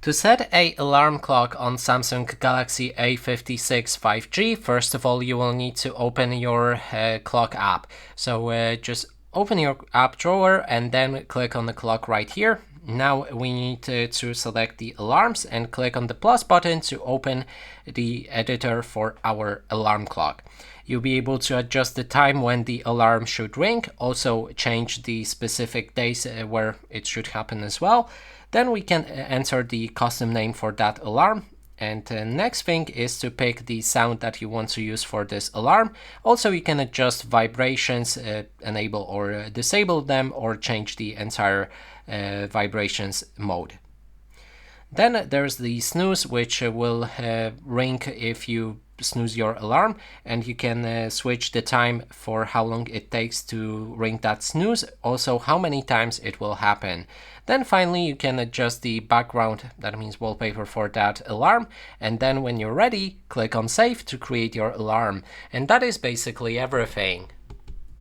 To set a alarm clock on Samsung Galaxy A56 5G, first of all you will need to open your clock app. So just open your app drawer and then click on the clock right here. Now we need to select the alarms and click on the plus button to open the editor for our alarm clock. You'll be able to adjust the time when the alarm should ring, also change the specific days where it should happen as well. Then we can enter the custom name for that alarm. And the next thing is to pick the sound that you want to use for this alarm. Also, you can adjust vibrations, enable or disable them, or change the entire vibrations mode. Then there's the snooze, which will ring if you snooze your alarm, and you can switch the time for how long it takes to ring that snooze, also how many times it will happen. Then finally you can adjust the background, that means wallpaper, for that alarm, and then when you're ready, click on save to create your alarm. And that is basically everything.